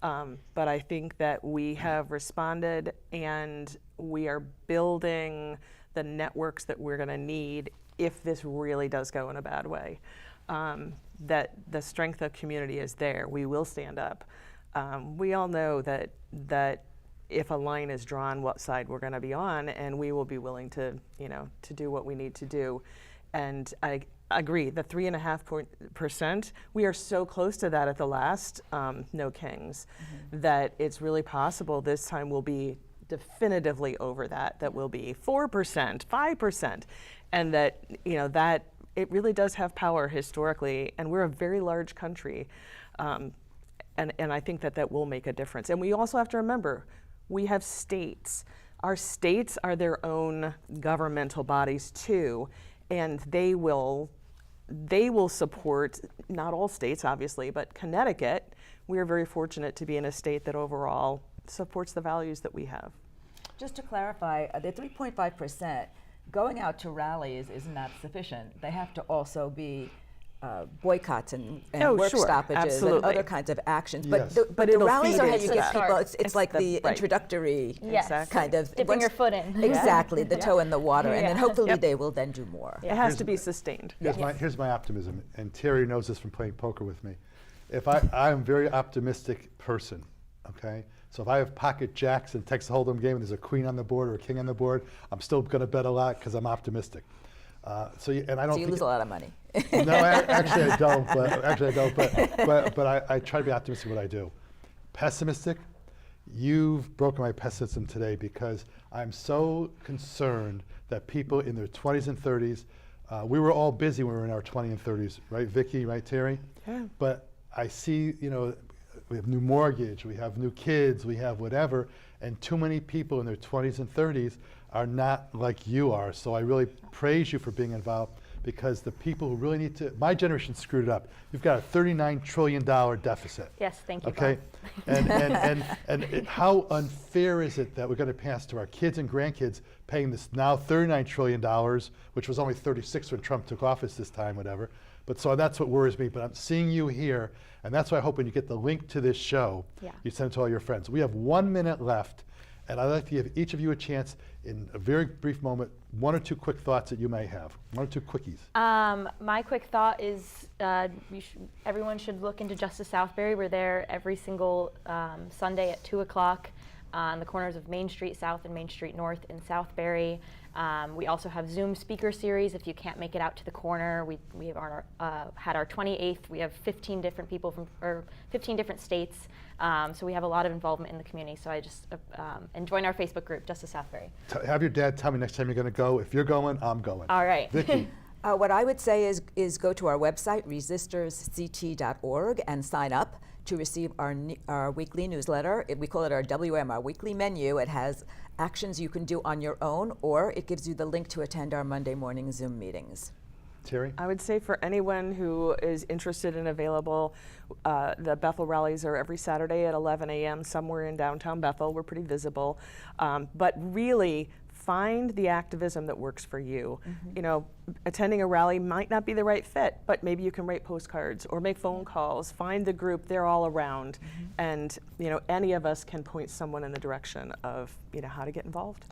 but I think that we have responded and we are building the networks that we're going to need if this really does go in a bad way. That the strength of community is there. We will stand up. We all know that if a line is drawn, what side we're going to be on, and we will be willing to do what we need to do. And I agree, the 3.5%, we are so close to that at the last No Kings, that it's really possible this time we'll be definitively over that will be 4%, 5%, and that it really does have power historically, and we're a very large country, and I think that will make a difference. And we also have to remember, we have states. Our states are their own governmental bodies too, and they will support, not all states obviously, but Connecticut, we are very fortunate to be in a state that overall supports the values that we have. Just to clarify, the 3.5%, going out to rallies is not sufficient. They have to also be boycotts and work sure, stoppages absolutely. and other kinds of actions. Yes. But the it'll rallies feed are how into you get that. people, it's like the right. introductory Yes. Exactly. kind of. Dipping your foot in. Exactly, the toe in the water, and then Yeah. hopefully Yep. they will then do more. It has to be sustained. Here's my optimism, and Terri knows this from playing poker with me. If I'm a very optimistic person, okay? So if I have pocket jacks in a Texas Hold'em game and there's a queen on the board or a king on the board, I'm still going to bet a lot because I'm optimistic. And I don't. So you lose a lot of money. No, actually I don't. But I try to be optimistic in what I do. Pessimistic, you've broken my pessimism today because I'm so concerned that people in their 20s and 30s, we were all busy when we were in our 20s and 30s, right, Vicki, right, Terri? Yeah. But I see, we have new mortgage, we have new kids, we have whatever, and too many people in their 20s and 30s are not like you are. So I really praise you for being involved, because the people who really need to, my generation screwed it up. You've got a $39 trillion deficit. Yes, thank you. Okay, Bob. and how unfair is it that we're going to pass to our kids and grandkids paying this now $39 trillion, which was only 36 when Trump took office this time, whatever. But so that's what worries me. But I'm seeing you here, and that's why I hope when you get the link to this show, Yeah. you send it to all your friends. We have 1 minute left, and I'd like to give each of you a chance in a very brief moment, 1 or 2 quick thoughts that you may have. 1 or 2 quickies. My quick thought is everyone should look into Justice Southbury. We're there every single Sunday at 2 o'clock on the corners of Main Street South and Main Street North in Southbury. We also have Zoom speaker series. If you can't make it out to the corner, we have had our 28th. We have 15 different people from, or 15 different states. So we have a lot of involvement in the community. So I just, and join our Facebook group, Justice Southbury. Have your dad tell me next time you're going to go. If you're going, I'm going. All right. Vicki. What I would say is go to our website, resistersct.org, and sign up to receive our weekly newsletter. We call it our WM, our weekly menu. It has actions you can do on your own, or it gives you the link to attend our Monday morning Zoom meetings. Terri? I would say for anyone who is interested and available, the Bethel rallies are every Saturday at 11 a.m. somewhere in downtown Bethel. We're pretty visible. But really, find the activism that works for you. You know, attending a rally might not be the right fit, but maybe you can write postcards or make phone calls. Find the group, they're all around. And, you know, any of us can point someone in the direction of, you know, how to get involved.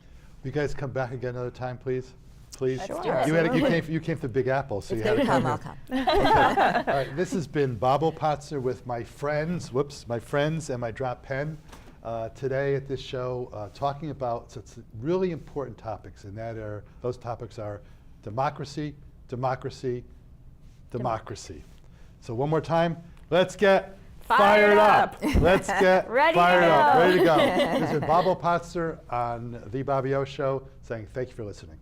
You guys come back again another time, please? Please? Sure. You came to the Big Apple, so If you they had to come, come I'll here. come. All right, this has been Bobo Potzer with my friends, my friends and my drop pen. Today at this show, talking about some really important topics, and those topics are democracy, democracy, democracy. So one more time, let's get fired up. Let's get Ready to fired up. go. Ready to go. This is Bobo Potzer on The Bobby O Show saying thank you for listening.